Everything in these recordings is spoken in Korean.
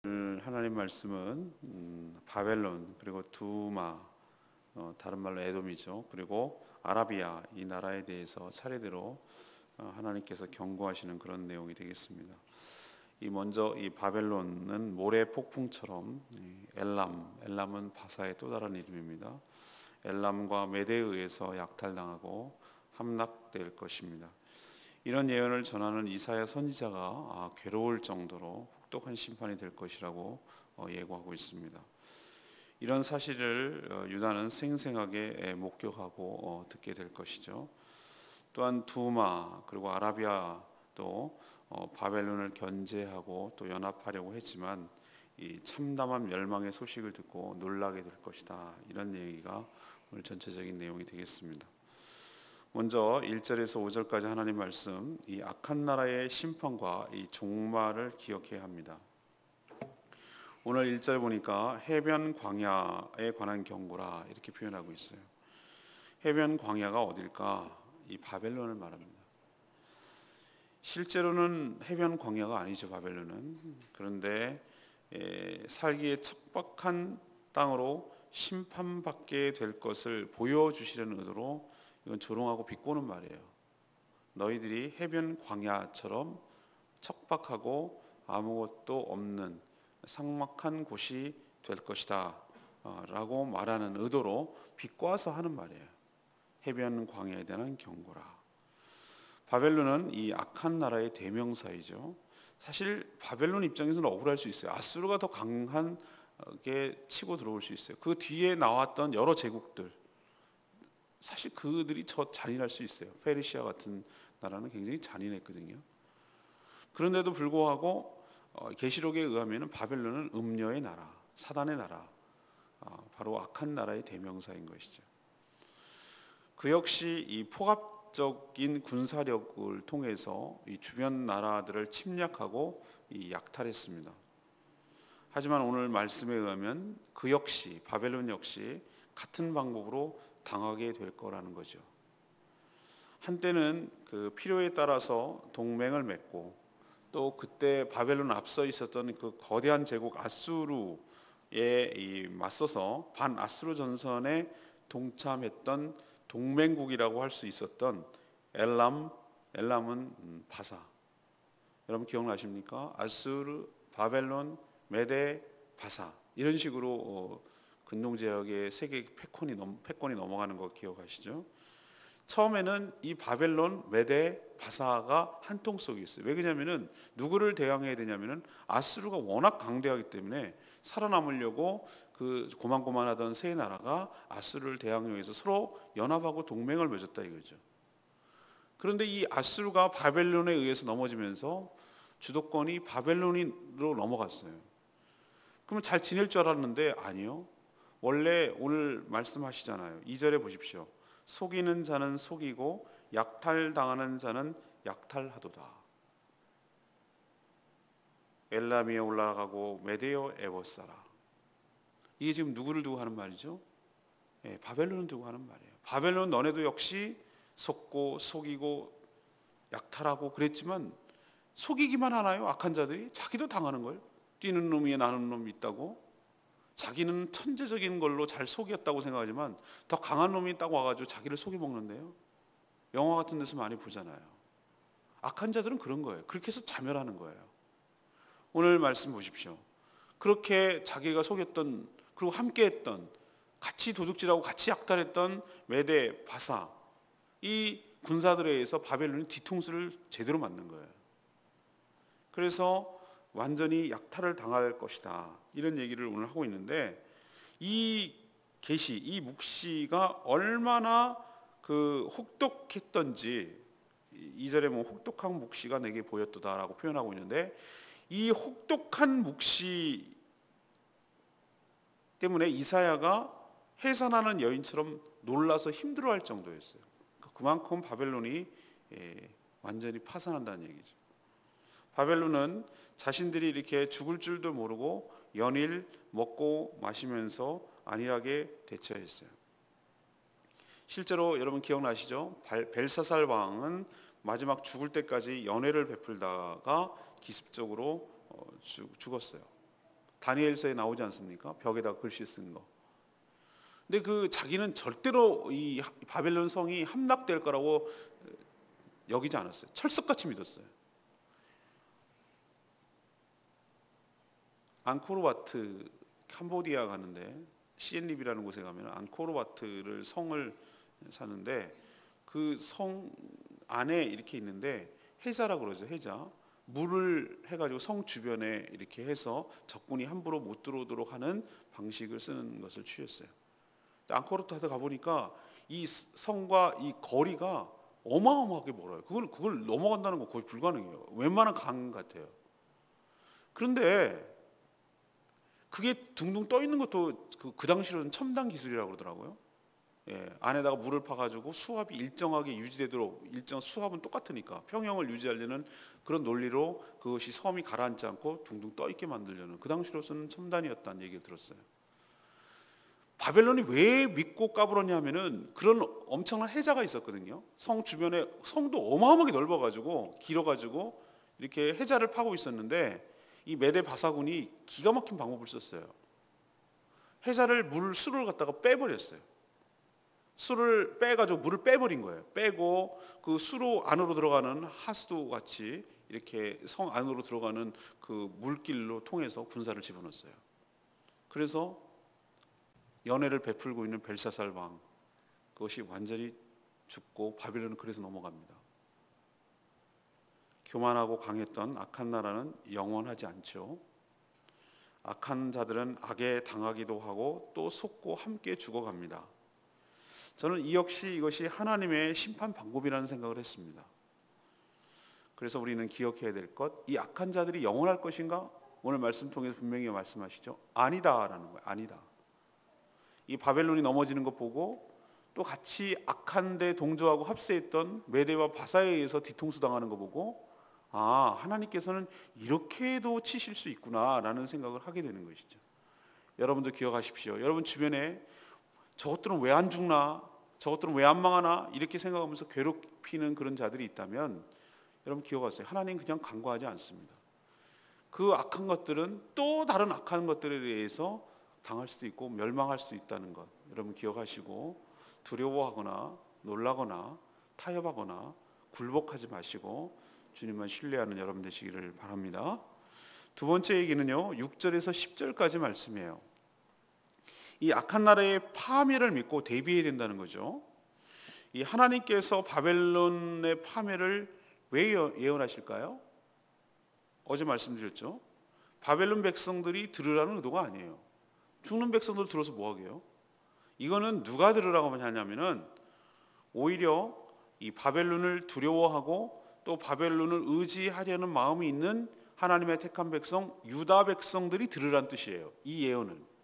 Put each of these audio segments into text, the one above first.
오늘 하나님 말씀은 바벨론 그리고 두마, 다른 말로 에돔이죠. 그리고 아라비아 이 나라에 대해서 차례대로 하나님께서 경고하시는 그런 내용이 되겠습니다. 먼저 이 바벨론은 모래 폭풍처럼 엘람은 바사의 또 다른 이름입니다. 엘람과 메대에 의해서 약탈당하고 함락될 것입니다. 이런 예언을 전하는 이사야 선지자가 괴로울 정도로 혹독한 심판이 될 것이라고 예고하고 있습니다. 이런 사실을 유다는 생생하게 목격하고 듣게 될 것이죠. 또한 두마 그리고 아라비아도 바벨론을 견제하고 또 연합하려고 했지만 이 참담한 멸망의 소식을 듣고 놀라게 될 것이다. 이런 얘기가 오늘 전체적인 내용이 되겠습니다. 먼저 1절에서 5절까지 하나님 말씀, 이 악한 나라의 심판과 이 종말을 기억해야 합니다. 오늘 1절 보니까 해변 광야에 관한 경고라 이렇게 표현하고 있어요. 해변 광야가 어딜까? 이 바벨론을 말합니다. 실제로는 해변 광야가 아니죠, 바벨론은. 그런데 살기에 척박한 땅으로 심판받게 될 것을 보여주시려는 의도로 이건 조롱하고 비꼬는 말이에요. 너희들이 해변 광야처럼 척박하고 아무것도 없는 삭막한 곳이 될 것이다 라고 말하는 의도로 비꼬아서 하는 말이에요. 해변 광야에 대한 경고라. 바벨론은 이 악한 나라의 대명사이죠. 사실 바벨론 입장에서는 억울할 수 있어요. 아수르가 더 강하게 치고 들어올 수 있어요. 그 뒤에 나왔던 여러 제국들, 사실 그들이 더 잔인할 수 있어요. 페르시아 같은 나라는 굉장히 잔인했거든요. 그런데도 불구하고 계시록에 의하면 바벨론은 음녀의 나라, 사단의 나라, 바로 악한 나라의 대명사인 것이죠. 그 역시 이 포갑적인 군사력을 통해서 이 주변 나라들을 침략하고 약탈했습니다. 하지만 오늘 말씀에 의하면 그 역시 바벨론 역시 같은 방법으로 당하게 될 거라는 거죠. 한때는 그 필요에 따라서 동맹을 맺고 또 그때 바벨론 앞서 있었던 그 거대한 제국 아수르에 맞서서 반아수르 전선에 동참했던 동맹국이라고 할 수 있었던 엘람은 바사. 여러분 기억나십니까? 아수르, 바벨론, 메대, 바사 이런 식으로 근동제약의 세계 패권이 넘어가는 거 기억하시죠? 처음에는 이 바벨론, 메대, 바사가 한 통 속에 있어요. 왜 그러냐면은 누구를 대항해야 되냐면은 아수르가 워낙 강대하기 때문에 살아남으려고 그 고만고만하던 세 나라가 아수르를 대항하기 위해서 서로 연합하고 동맹을 맺었다 이거죠. 그런데 이 아수르가 바벨론에 의해서 넘어지면서 주도권이 바벨론으로 넘어갔어요. 그러면 잘 지낼 줄 알았는데 아니요. 원래 오늘 말씀하시잖아요. 2절에 보십시오. 속이는 자는 속이고 약탈당하는 자는 약탈하도다. 엘람이에 올라가고 메데오 에버사라. 이게 지금 누구를 두고 하는 말이죠? 바벨론을 두고 하는 말이에요. 바벨론 너네도 역시 속고 속이고 약탈하고 그랬지만 속이기만 하나요? 악한 자들이 자기도 당하는 걸. 뛰는 놈이 나는 놈이 있다고. 자기는 천재적인 걸로 잘 속였다고 생각하지만 더 강한 놈이 딱 와가지고 자기를 속여먹는데요. 영화 같은 데서 많이 보잖아요. 악한 자들은 그런 거예요. 그렇게 해서 자멸하는 거예요. 오늘 말씀 보십시오. 그렇게 자기가 속였던 그리고 함께했던 같이 도둑질하고 같이 약탈했던 메대, 바사 이 군사들에 의해서 바벨론이 뒤통수를 제대로 맞는 거예요. 그래서 완전히 약탈을 당할 것이다. 이런 얘기를 오늘 하고 있는데 이 계시, 이 묵시가 얼마나 그 혹독했던지 2절에 뭐 혹독한 묵시가 내게 보였도다라고 표현하고 있는데 이 혹독한 묵시 때문에 이사야가 해산하는 여인처럼 놀라서 힘들어할 정도였어요. 그만큼 바벨론이 완전히 파산한다는 얘기죠. 바벨론은 자신들이 이렇게 죽을 줄도 모르고 연일 먹고 마시면서 안일하게 대처했어요. 실제로 여러분 기억나시죠? 벨사살 왕은 마지막 죽을 때까지 연회를 베풀다가 기습적으로 죽었어요. 다니엘서에 나오지 않습니까? 벽에다 글씨 쓴 거. 근데 그 자기는 절대로 이 바벨론 성이 함락될 거라고 여기지 않았어요. 철석같이 믿었어요. 앙코르와트, 캄보디아 가는데 시엔립이라는 곳에 가면 앙코르와트를 성을 사는데 그 성 안에 이렇게 있는데 해자라고 그러죠. 해자. 물을 해가지고 성 주변에 이렇게 해서 적군이 함부로 못 들어오도록 하는 방식을 쓰는 것을 취했어요. 앙코르와트 가보니까 이 성과 이 거리가 어마어마하게 멀어요. 그걸 넘어간다는 거 거의 불가능해요. 웬만한 강 같아요. 그런데 그게 둥둥 떠 있는 것도 그 당시로는 첨단 기술이라고 그러더라고요. 예, 안에다가 물을 파가지고 수압이 일정하게 유지되도록, 일정 수압은 똑같으니까 평형을 유지하려는 그런 논리로 그것이 섬이 가라앉지 않고 둥둥 떠 있게 만들려는, 그 당시로서는 첨단이었다는 얘기를 들었어요. 바벨론이 왜 믿고 까불었냐 하면은 그런 엄청난 해자가 있었거든요. 성 주변에, 성도 어마어마하게 넓어가지고 길어가지고 이렇게 해자를 파고 있었는데 이 메데 바사군이 기가 막힌 방법을 썼어요. 해자를 수를 갖다가 빼버렸어요. 수를 빼가지고 물을 빼버린 거예요. 빼고 그 수로 안으로 들어가는 하수도 같이 이렇게 성 안으로 들어가는 그 물길로 통해서 군사를 집어넣었어요. 그래서 연애를 베풀고 있는 벨사살 왕, 그것이 완전히 죽고 바벨론은 그래서 넘어갑니다. 교만하고 강했던 악한 나라는 영원하지 않죠. 악한 자들은 악에 당하기도 하고 또 속고 함께 죽어갑니다. 저는 이것이 하나님의 심판 방법이라는 생각을 했습니다. 그래서 우리는 기억해야 될 것, 이 악한 자들이 영원할 것인가? 오늘 말씀 통해서 분명히 말씀하시죠. 아니다라는 거예요. 아니다. 이 바벨론이 넘어지는 것 보고 또 같이 악한 데 동조하고 합세했던 메대와 바사에 의해서 뒤통수 당하는 거 보고, 아, 하나님께서는 이렇게도 치실 수 있구나라는 생각을 하게 되는 것이죠. 여러분도 기억하십시오. 여러분 주변에 저것들은 왜 안 죽나? 저것들은 왜 안 망하나? 이렇게 생각하면서 괴롭히는 그런 자들이 있다면 여러분 기억하세요. 하나님 그냥 간과하지 않습니다. 그 악한 것들은 또 다른 악한 것들에 대해서 당할 수도 있고 멸망할 수도 있다는 것 여러분 기억하시고, 두려워하거나 놀라거나 타협하거나 굴복하지 마시고 주님만 신뢰하는 여러분 되시기를 바랍니다. 두 번째 얘기는요, 6절에서 10절까지 말씀이에요. 이 악한 나라의 파멸을 믿고 대비해야 된다는 거죠. 이 하나님께서 바벨론의 파멸을 왜 예언하실까요? 어제 말씀드렸죠. 바벨론 백성들이 들으라는 의도가 아니에요. 죽는 백성들 들어서 뭐 하게요? 이거는 누가 들으라고 하냐면은 오히려 이 바벨론을 두려워하고 또 바벨론을 의지하려는 마음이 있는 하나님의 택한 백성, 유다 백성들이 들으란 뜻이에요. 이 예언은.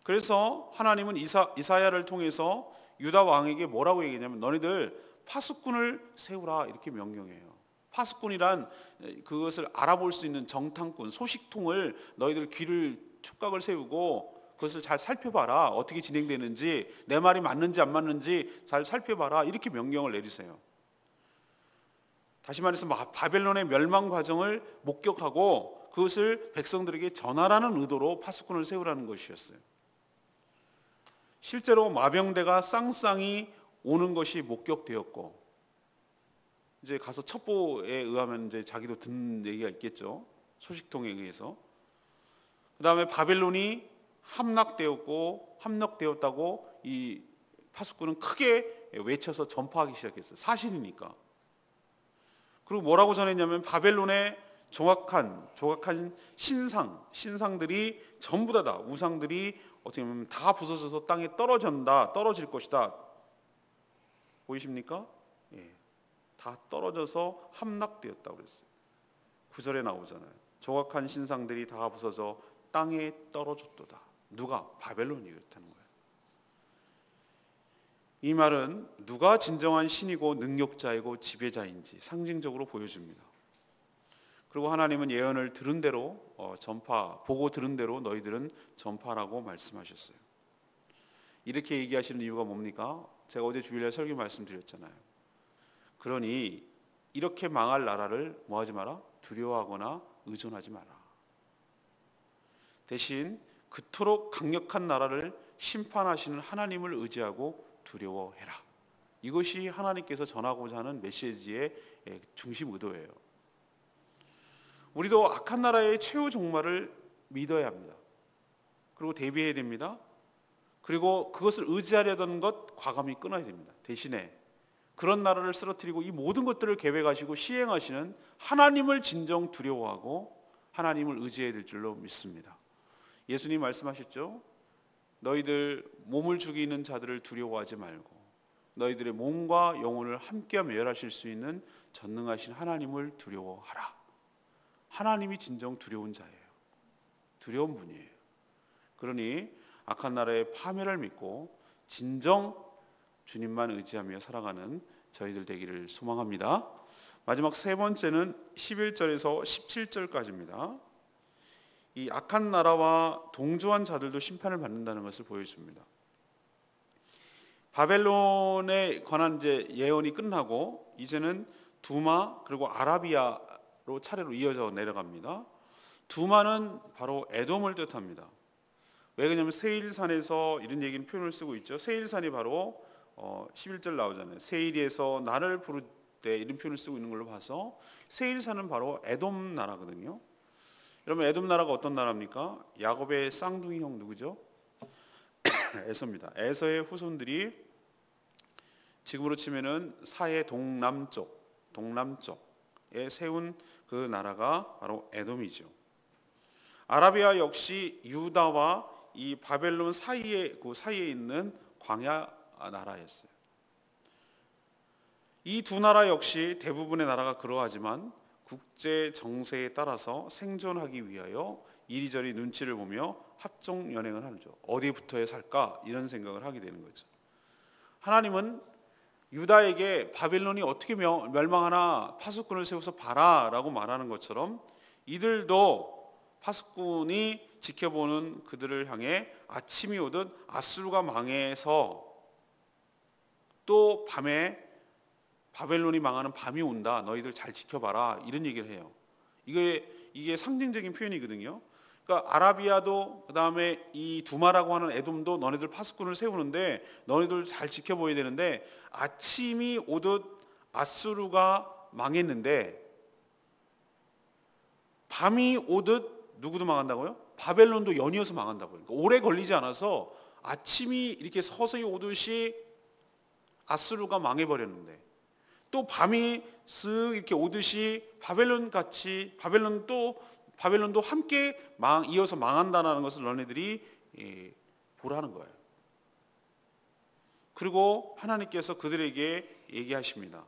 그래서 하나님은 이사야를 통해서 유다 왕에게 뭐라고 얘기했냐면, 너희들 파수꾼을 세우라 이렇게 명령해요. 파수꾼이란 그것을 알아볼 수 있는 정탐꾼, 소식통을, 너희들 귀를 촉각을 세우고 그것을 잘 살펴봐라. 어떻게 진행되는지, 내 말이 맞는지 안 맞는지 잘 살펴봐라. 이렇게 명령을 내리세요. 다시 말해서 바벨론의 멸망 과정을 목격하고 그것을 백성들에게 전하라는 의도로 파수꾼을 세우라는 것이었어요. 실제로 마병대가 쌍쌍이 오는 것이 목격되었고, 이제 가서 첩보에 의하면 이제 자기도 듣는 얘기가 있겠죠. 소식통에 의해서. 그 다음에 바벨론이 함락되었다고 이 파수꾼은 크게 외쳐서 전파하기 시작했어요. 사실이니까. 그리고 뭐라고 전했냐면, 바벨론의 정확한 신상들이 전부 다 우상들이 어떻게 보면 다 부서져서 땅에 떨어질 것이다. 보이십니까? 예, 다 떨어져서 함락되었다고 그랬어요. 9절에 나오잖아요. 조각한 신상들이 다 부서져 땅에 떨어졌도다. 누가? 바벨론이 그렇다는 거예요. 이 말은 누가 진정한 신이고 능력자이고 지배자인지 상징적으로 보여줍니다. 그리고 하나님은 예언을 들은 대로 보고 들은 대로 너희들은 전파라고 말씀하셨어요. 이렇게 얘기하시는 이유가 뭡니까? 제가 어제 주일날 설교 말씀드렸잖아요. 그러니 이렇게 망할 나라를 뭐하지 마라? 두려워하거나 의존하지 마라. 대신 그토록 강력한 나라를 심판하시는 하나님을 의지하고 두려워해라. 이것이 하나님께서 전하고자 하는 메시지의 중심 의도예요. 우리도 악한 나라의 최후 종말을 믿어야 합니다. 그리고 대비해야 됩니다. 그리고 그것을 의지하려던 것 과감히 끊어야 됩니다. 대신에 그런 나라를 쓰러뜨리고 이 모든 것들을 계획하시고 시행하시는 하나님을 진정 두려워하고 하나님을 의지해야 될 줄로 믿습니다. 예수님 말씀하셨죠. 너희들 몸을 죽이는 자들을 두려워하지 말고 너희들의 몸과 영혼을 함께 멸하실 수 있는 전능하신 하나님을 두려워하라. 하나님이 진정 두려운 자예요. 두려운 분이에요. 그러니 악한 나라의 파멸을 믿고 진정 주님만 의지하며 살아가는 저희들 되기를 소망합니다. 마지막 세 번째는 11절에서 17절까지입니다. 이 악한 나라와 동조한 자들도 심판을 받는다는 것을 보여줍니다. 바벨론에 관한 이제 예언이 끝나고 이제는 두마 그리고 아라비아로 차례로 이어져 내려갑니다. 두마는 바로 에돔을 뜻합니다. 왜 그러냐면 세일산에서 이런 얘기는 표현을 쓰고 있죠. 세일산이 바로 11절 나오잖아요. 세일에서 나를 부를 때 이런 표현을 쓰고 있는 걸로 봐서 세일산은 바로 에돔 나라거든요. 여러분 에돔 나라가 어떤 나라입니까? 야곱의 쌍둥이 형 누구죠? 에서입니다. 에서의 후손들이 지금으로 치면은 사해 동남쪽에 세운 그 나라가 바로 에돔이죠. 아라비아 역시 유다와 이 바벨론 사이에 있는 광야 나라였어요. 이 두 나라 역시 대부분의 나라가 그러하지만 국제 정세에 따라서 생존하기 위하여 이리저리 눈치를 보며 합종 연행을 하죠. 어디 붙어야 살까 이런 생각을 하게 되는 거죠. 하나님은 유다에게 바벨론이 어떻게 멸망하나 파수꾼을 세워서 봐라라고 말하는 것처럼 이들도 파수꾼이 지켜보는 그들을 향해 아침이 오듯 아수르가 망해서 또 밤에 바벨론이 망하는 밤이 온다. 너희들 잘 지켜봐라. 이런 얘기를 해요. 이게 상징적인 표현이거든요. 그러니까 아라비아도 그다음에 이 두마라고 하는 에돔도 너네들 파수꾼을 세우는데 너희들 잘 지켜보아야 되는데 아침이 오듯 아수르가 망했는데 밤이 오듯 누구도 망한다고요? 바벨론도 연이어서 망한다고요. 그러니까 오래 걸리지 않아서 아침이 이렇게 서서히 오듯이 아수르가 망해버렸는데 또 밤이 쓱 이렇게 오듯이 바벨론도 함께 이어서 망한다는 것을 너네들이 보라는 거예요. 그리고 하나님께서 그들에게 얘기하십니다.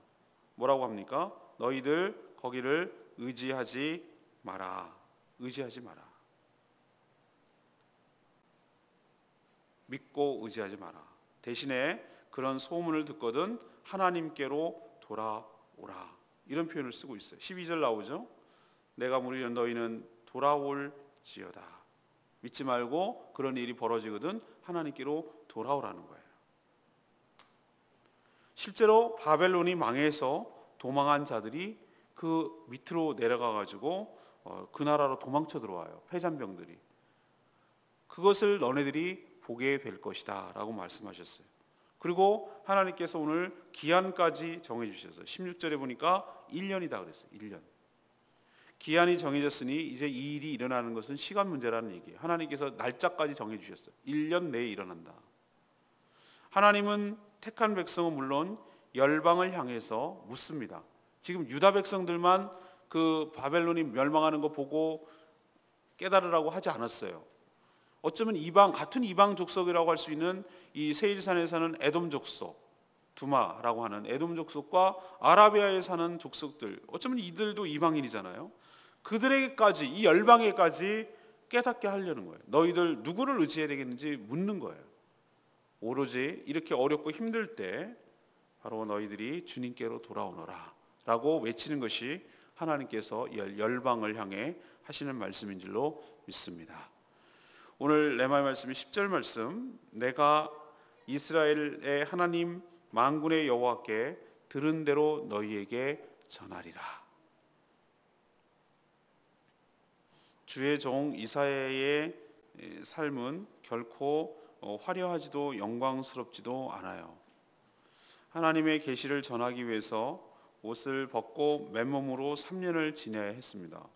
뭐라고 합니까? 너희들 거기를 의지하지 마라. 의지하지 마라. 믿고 의지하지 마라. 대신에 그런 소문을 듣거든 하나님께로 돌아오라. 이런 표현을 쓰고 있어요. 12절 나오죠. 내가 물으려 너희는 돌아올지어다. 믿지 말고 그런 일이 벌어지거든 하나님께로 돌아오라는 거예요. 실제로 바벨론이 망해서 도망한 자들이 그 밑으로 내려가 가지고 그 나라로 도망쳐 들어와요. 패잔병들이. 그것을 너네들이 보게 될 것이다 라고 말씀하셨어요. 그리고 하나님께서 오늘 기한까지 정해주셨어요. 16절에 보니까 1년이다 그랬어요. 1년. 기한이 정해졌으니 이제 이 일이 일어나는 것은 시간 문제라는 얘기예요. 하나님께서 날짜까지 정해주셨어요. 1년 내에 일어난다. 하나님은 택한 백성은 물론 열방을 향해서 묻습니다. 지금 유다 백성들만 그 바벨론이 멸망하는 거 보고 깨달으라고 하지 않았어요. 어쩌면 같은 이방 족속이라고 할 수 있는 이 세일산에 사는 에돔 족속, 두마라고 하는 에돔 족속과 아라비아에 사는 족속들, 어쩌면 이들도 이방인이잖아요. 그들에게까지, 이 열방에까지 깨닫게 하려는 거예요. 너희들 누구를 의지해야 되겠는지 묻는 거예요. 오로지 이렇게 어렵고 힘들 때 바로 너희들이 주님께로 돌아오너라 라고 외치는 것이 하나님께서 열방을 향해 하시는 말씀인 줄로 믿습니다. 오늘 레마의 말씀이 10절 말씀, 내가 이스라엘의 하나님 만군의 여호와께 들은 대로 너희에게 전하리라. 주의 종 이사야의 삶은 결코 화려하지도 영광스럽지도 않아요. 하나님의 계시를 전하기 위해서 옷을 벗고 맨몸으로 3년을 지내야 했습니다.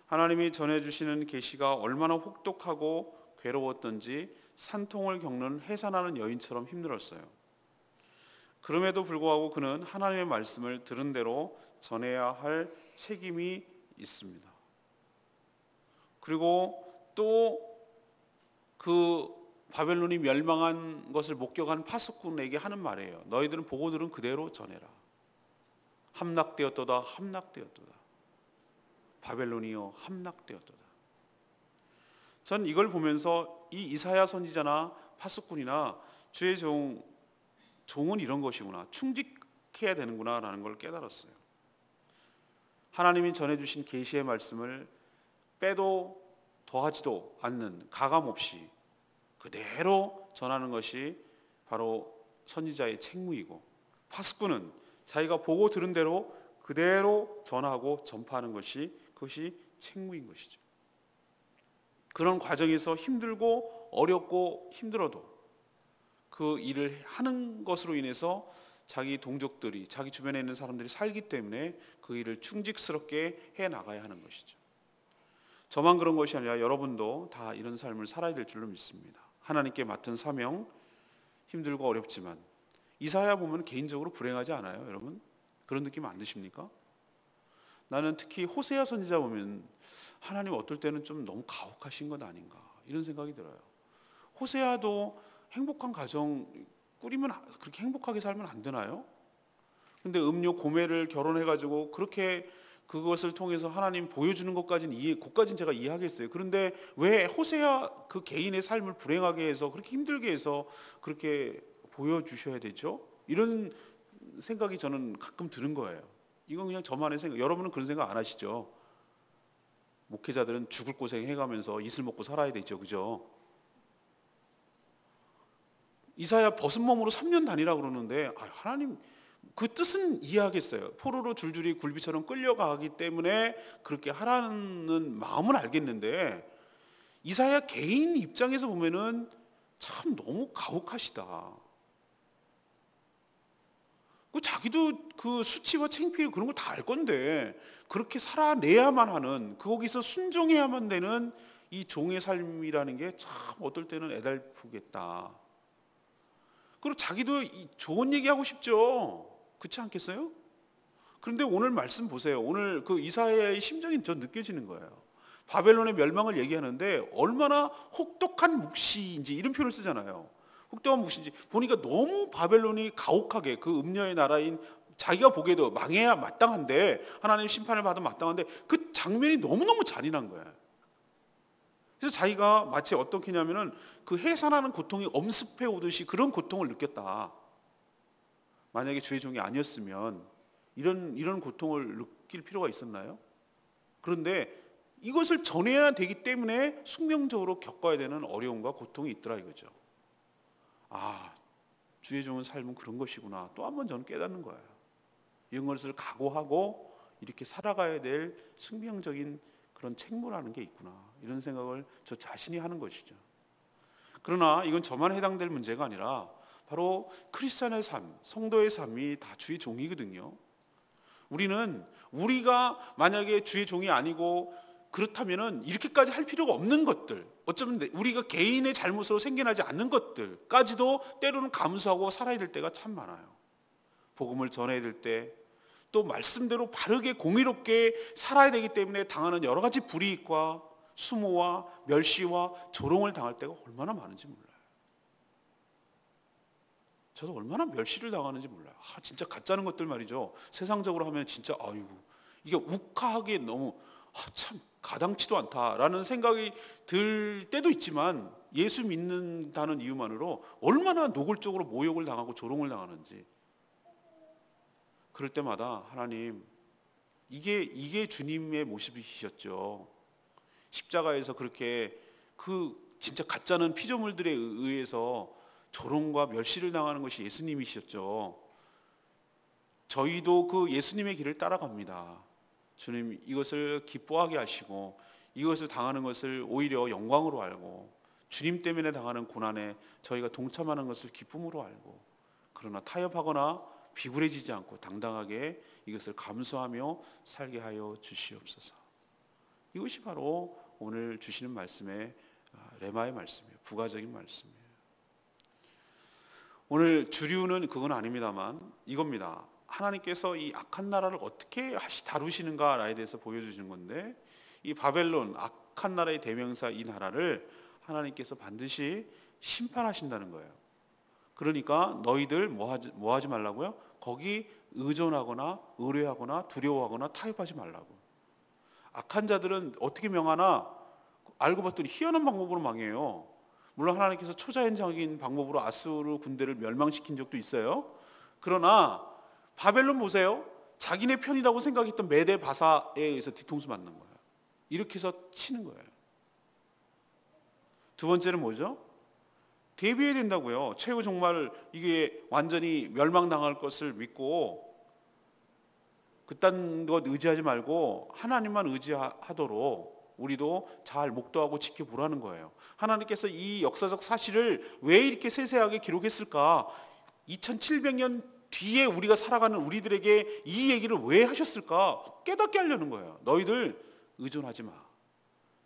하나님이 전해주시는 계시가 얼마나 혹독하고 괴로웠던지 산통을 겪는 해산하는 여인처럼 힘들었어요. 그럼에도 불구하고 그는 하나님의 말씀을 들은 대로 전해야 할 책임이 있습니다. 그리고 또 그 바벨론이 멸망한 것을 목격한 파수꾼에게 하는 말이에요. 너희들은 보고 들은 그대로 전해라. 함락되었도다, 함락되었도다. 바벨론이여 함락되었도다. 전 이걸 보면서 이 이사야 선지자나 파수꾼이나 주의 종은 이런 것이구나, 충직해야 되는구나 라는 걸 깨달았어요. 하나님이 전해주신 계시의 말씀을 빼도 더하지도 않는 가감 없이 그대로 전하는 것이 바로 선지자의 책무이고, 파수꾼은 자기가 보고 들은 대로 그대로 전하고 전파하는 그것이 책무인 것이죠. 그런 과정에서 힘들고 어렵고 힘들어도 그 일을 하는 것으로 인해서 자기 동족들이, 자기 주변에 있는 사람들이 살기 때문에 그 일을 충직스럽게 해 나가야 하는 것이죠. 저만 그런 것이 아니라 여러분도 다 이런 삶을 살아야 될 줄로 믿습니다. 하나님께 맡은 사명, 힘들고 어렵지만, 이사야 보면 개인적으로 불행하지 않아요, 여러분? 그런 느낌 안 드십니까? 나는 특히 호세아 선지자 보면 하나님 어떨 때는 좀 너무 가혹하신 것 아닌가 이런 생각이 들어요. 호세아도 행복한 가정 꾸리면 그렇게 행복하게 살면 안 되나요? 근데 음료 고매를 결혼해가지고 그렇게 그것을 통해서 하나님 보여주는 그것까지는 제가 이해하겠어요. 그런데 왜 호세아 그 개인의 삶을 불행하게 해서 그렇게 힘들게 해서 그렇게 보여주셔야 되죠? 이런 생각이 저는 가끔 드는 거예요. 이건 그냥 저만의 생각. 여러분은 그런 생각 안 하시죠? 목회자들은 죽을 고생 해가면서 이슬 먹고 살아야 되죠, 그죠? 이사야 벗은 몸으로 3년 다니라고 그러는데 하나님 그 뜻은 이해하겠어요. 포로로 줄줄이 굴비처럼 끌려가기 때문에 그렇게 하라는 마음은 알겠는데, 이사야 개인 입장에서 보면은 참 너무 가혹하시다. 자기도 그 수치와 창피를 그런 걸 다 알 건데 그렇게 살아내야만 하는, 거기서 순종해야만 되는 이 종의 삶이라는 게 참 어떨 때는 애달프겠다. 그리고 자기도 좋은 얘기하고 싶죠. 그렇지 않겠어요? 그런데 오늘 말씀 보세요. 오늘 그 이사야의 심정이 전 느껴지는 거예요. 바벨론의 멸망을 얘기하는데 얼마나 혹독한 묵시인지 이런 표현을 쓰잖아요. 혹독한 묵시인지 보니까 너무 바벨론이 가혹하게, 그 음녀의 나라인 자기가 보기에도 망해야 마땅한데, 하나님 심판을 받으면 마땅한데 그 장면이 너무너무 잔인한 거예요. 그래서 자기가 마치 어떻게냐면은 그 해산하는 고통이 엄습해 오듯이 그런 고통을 느꼈다. 만약에 주의 종이 아니었으면 이런 고통을 느낄 필요가 있었나요? 그런데 이것을 전해야 되기 때문에 숙명적으로 겪어야 되는 어려움과 고통이 있더라 이거죠. 주의 종은 삶은 그런 것이구나. 또 한 번 저는 깨닫는 거예요. 이런 것을 각오하고 이렇게 살아가야 될 숙명적인 그런 책무라는 게 있구나. 이런 생각을 저 자신이 하는 것이죠. 그러나 이건 저만 해당될 문제가 아니라 바로 크리스찬의 삶, 성도의 삶이 다 주의 종이거든요. 우리가 만약에 주의 종이 아니고 그렇다면은 이렇게까지 할 필요가 없는 것들, 어쩌면 우리가 개인의 잘못으로 생겨나지 않는 것들까지도 때로는 감수하고 살아야 될 때가 참 많아요. 복음을 전해야 될 때, 또 말씀대로 바르게 공의롭게 살아야 되기 때문에 당하는 여러 가지 불이익과 수모와 멸시와 조롱을 당할 때가 얼마나 많은지 몰라요. 저도 얼마나 멸시를 당하는지 몰라요. 진짜 가짜는 것들 말이죠. 세상적으로 하면 진짜 이게 욱하게 너무 참 가당치도 않다라는 생각이 들 때도 있지만, 예수 믿는다는 이유만으로 얼마나 노골적으로 모욕을 당하고 조롱을 당하는지, 그럴 때마다 하나님, 이게 주님의 모습이셨죠. 십자가에서 그렇게 진짜 가짜는 피조물들에 의해서 조롱과 멸시를 당하는 것이 예수님이셨죠. 저희도 그 예수님의 길을 따라갑니다. 주님, 이것을 기뻐하게 하시고 이것을 당하는 것을 오히려 영광으로 알고 주님 때문에 당하는 고난에 저희가 동참하는 것을 기쁨으로 알고, 그러나 타협하거나 비굴해지지 않고 당당하게 이것을 감수하며 살게 하여 주시옵소서. 이것이 바로 오늘 주시는 말씀의 레마의 말씀이에요. 부가적인 말씀이에요. 오늘 주류는 그건 아닙니다만 이겁니다. 하나님께서 이 악한 나라를 어떻게 다루시는가에 대해서 보여주시는 건데, 이 바벨론 악한 나라의 대명사 이 나라를 하나님께서 반드시 심판하신다는 거예요. 그러니까 너희들 뭐 하지 말라고요? 거기 의존하거나 의뢰하거나 두려워하거나 타협하지 말라고. 악한 자들은 어떻게 명하나 알고 봤더니 희한한 방법으로 망해요. 물론 하나님께서 초자연적인 방법으로 아수르 군대를 멸망시킨 적도 있어요. 그러나 바벨론 보세요. 자기네 편이라고 생각했던 메대 바사에 의해서 뒤통수 맞는 거예요. 이렇게 해서 치는 거예요. 두 번째는 뭐죠? 대비해야 된다고요. 최후 정말 이게 완전히 멸망당할 것을 믿고 그딴 것 의지하지 말고 하나님만 의지하도록 우리도 잘 목도하고 지켜보라는 거예요. 하나님께서 이 역사적 사실을 왜 이렇게 세세하게 기록했을까? 2700년 뒤에 우리가 살아가는 우리들에게 이 얘기를 왜 하셨을까? 깨닫게 하려는 거예요. 너희들 의존하지 마.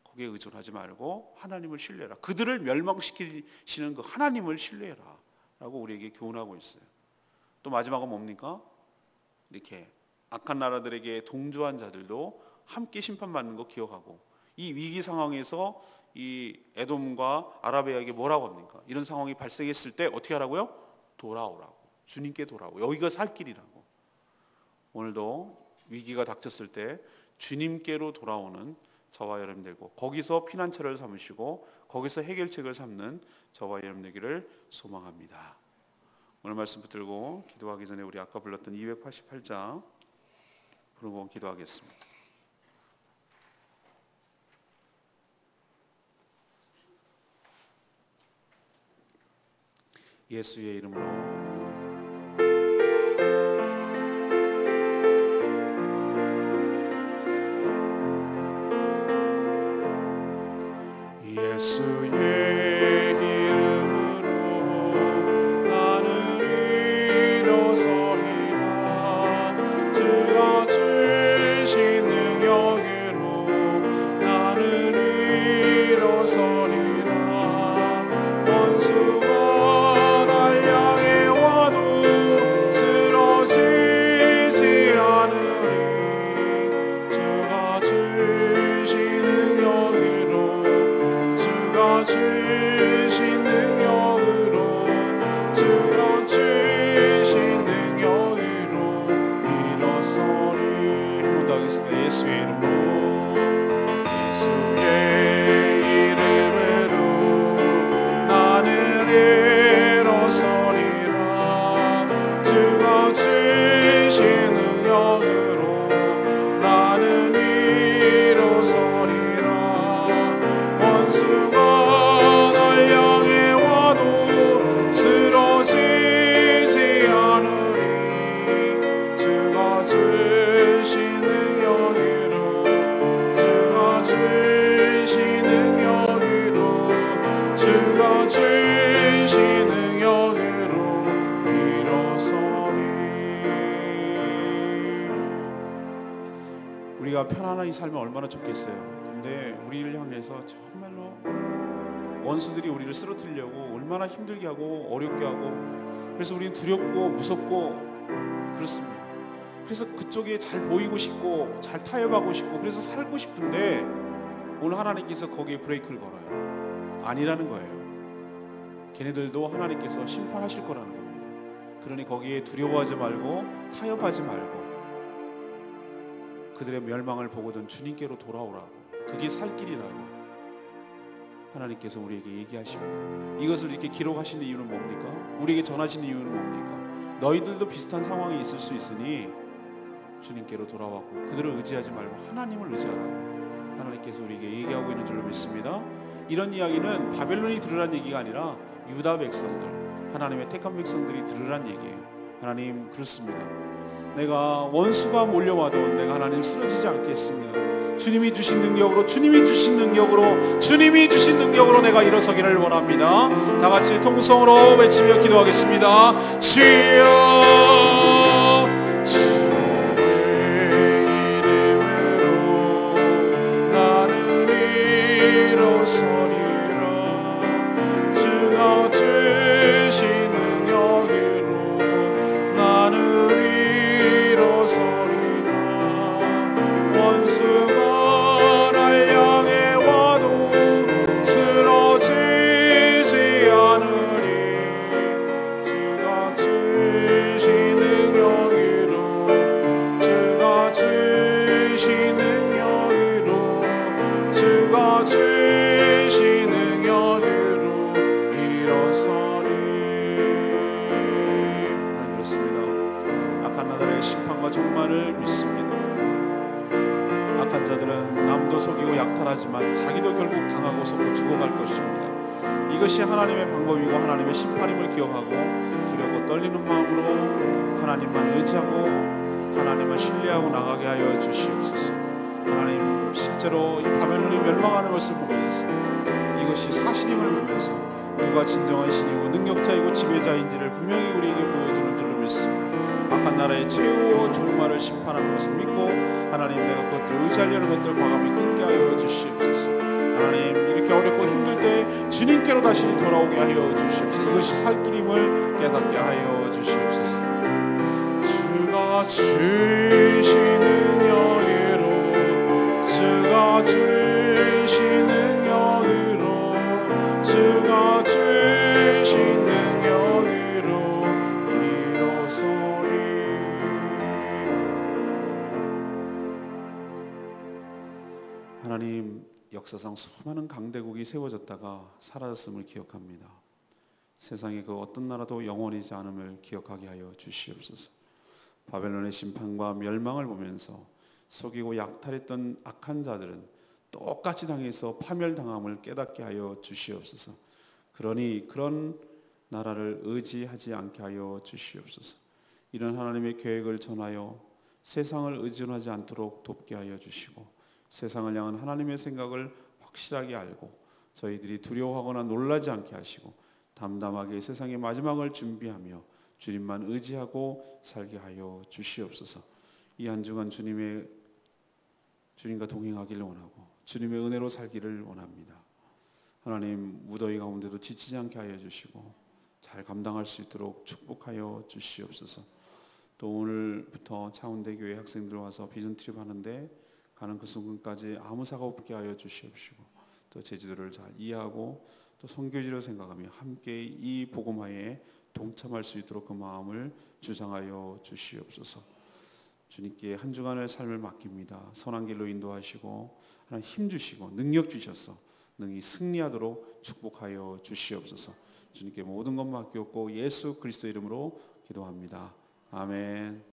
거기에 의존하지 말고 하나님을 신뢰해라. 그들을 멸망시키시는 그 하나님을 신뢰해라 라고 우리에게 교훈하고 있어요. 또 마지막은 뭡니까? 이렇게 악한 나라들에게 동조한 자들도 함께 심판받는 거 기억하고, 이 위기 상황에서 이 에돔과 아라비아에게 뭐라고 합니까? 이런 상황이 발생했을 때 어떻게 하라고요? 돌아오라고. 주님께 돌아오고. 여기가 살 길이라고. 오늘도 위기가 닥쳤을 때 주님께로 돌아오는 저와 여러분 되고, 거기서 피난처를 삼으시고 거기서 해결책을 삼는 저와 여러분 되기를 소망합니다. 오늘 말씀 붙들고 기도하기 전에 우리 아까 불렀던 288장 부르고 기도하겠습니다. 예수의 이름으로 예수의 이름으로 나는 일어서리라. 주가 주신 능력으로 나는 일어서리라. 원수가 날 향해 와도 쓰러지지 않으리. 주가 주신 능력으로 주신 능력으로 주가 주신 능력으로 일어서리. 한번 더 하겠습니다. 예수의 이름으로 예수의 이름으로 나는 일어서리라. 주가 주신 능력으로 나는 일어서리라. 원수가 쓰러지지 않으리. 주가 주신 능력으로 주가 주신 능력으로 주가 주신 능력으로 일어서리. 우리가 편안하게 살면 얼마나 좋겠어요. 근데 우리를 향해서 정말로 원수들이 우리를 쓰러뜨리려고 얼마나 힘들게 하고 어렵게 하고, 그래서 우리는 두렵고 무섭고 그렇습니다. 그래서 그쪽에 잘 보이고 싶고 잘 타협하고 싶고 그래서 살고 싶은데 오늘 하나님께서 거기에 브레이크를 걸어요. 아니라는 거예요. 걔네들도 하나님께서 심판하실 거라는 겁니다. 그러니 거기에 두려워하지 말고 타협하지 말고 그들의 멸망을 보고든 주님께로 돌아오라고. 그게 살 길이라고 하나님께서 우리에게 얘기하십니다. 이것을 이렇게 기록하시는 이유는 뭡니까? 우리에게 전하시는 이유는 뭡니까? 너희들도 비슷한 상황이 있을 수 있으니 주님께로 돌아왔고 그들을 의지하지 말고 하나님을 의지하라고 하나님께서 우리에게 얘기하고 있는 줄로 믿습니다. 이런 이야기는 바벨론이 들으란 얘기가 아니라 유다 백성들, 하나님의 택한 백성들이 들으란 얘기예요. 하나님, 그렇습니다. 내가 원수가 몰려와도 내가 하나님 쓰러지지 않겠습니다. 주님이 주신 능력으로, 주님이 주신 능력으로, 주님이 주신 능력으로 내가 일어서기를 원합니다. 다 같이 통성으로 외치며 기도하겠습니다. 주여, 주의 이름으로 나는 일어서리라. 주가 주신 능력으로 나는 일어서리라. 원수가 날 향해 와도 쓰러지지 않으리. 주가 주신 능력으로, 주가 주신 능력으로, 주가 주신 능력으로 일어서리. 그렇습니다. 악한 나라의 심판과 종말을 믿습니다. 악한 자들은 남도 속이고 약탈하지만 자기도 결국 당하고 속고 죽어갈 것입니다. 이것이 하나님의 방법이고 하나님의 심판임을 기억하고 두렵고 떨리는 마음으로 하나님만 의지하고 하나님만 신뢰하고 나가게 하여 주시옵소서. 하나님, 실제로 이 바벨론이 멸망하는 것을 보면서 이것이 사실임을 보면서 누가 진정한 신이고 능력자이고 지배자인지를 분명히 우리에게 보여주는 줄로 믿습니다. 악한 나라의 최후 종말을 심판하는 것을 믿고 하나님, 내가 그것들을 의지하려는 것들을 과감히 끊게 하여 주시옵소서. 하나님, 이렇게 어렵고 힘들 때 주님께로 다시 돌아오게 하여 주시옵소서. 이것이 살 길임을 깨닫게 하여 주시옵소서. 주가 주신 능력으로, 주가 주신 능력으로, 주가 주신 능력으로 일어서리. 하나님, 역사상 수많은 강대국이 세워졌다가 사라졌음을 기억합니다. 세상의 그 어떤 나라도 영원이지 않음을 기억하게 하여 주시옵소서. 바벨론의 심판과 멸망을 보면서 속이고 약탈했던 악한 자들은 똑같이 당해서 파멸당함을 깨닫게 하여 주시옵소서. 그러니 그런 나라를 의지하지 않게 하여 주시옵소서. 이런 하나님의 계획을 전하여 세상을 의존하지 않도록 돕게 하여 주시고, 세상을 향한 하나님의 생각을 확실하게 알고 저희들이 두려워하거나 놀라지 않게 하시고 담담하게 세상의 마지막을 준비하며 주님만 의지하고 살게 하여 주시옵소서. 이 한 주간 주님과 동행하기를 원하고 주님의 은혜로 살기를 원합니다. 하나님, 무더위 가운데도 지치지 않게 하여 주시고 잘 감당할 수 있도록 축복하여 주시옵소서. 또 오늘부터 차운대교회 학생들 와서 비전 트립 하는데 가는 그 순간까지 아무 사고 없게 하여 주시옵시고, 또 제주도를 잘 이해하고 또 선교지로 생각하며 함께 이 복음화에 동참할 수 있도록 그 마음을 주장하여 주시옵소서. 주님께 한 주간의 삶을 맡깁니다. 선한 길로 인도하시고 하나님 힘 주시고 능력 주셔서 능히 승리하도록 축복하여 주시옵소서. 주님께 모든 것 맡겼고 예수 그리스도 이름으로 기도합니다. 아멘.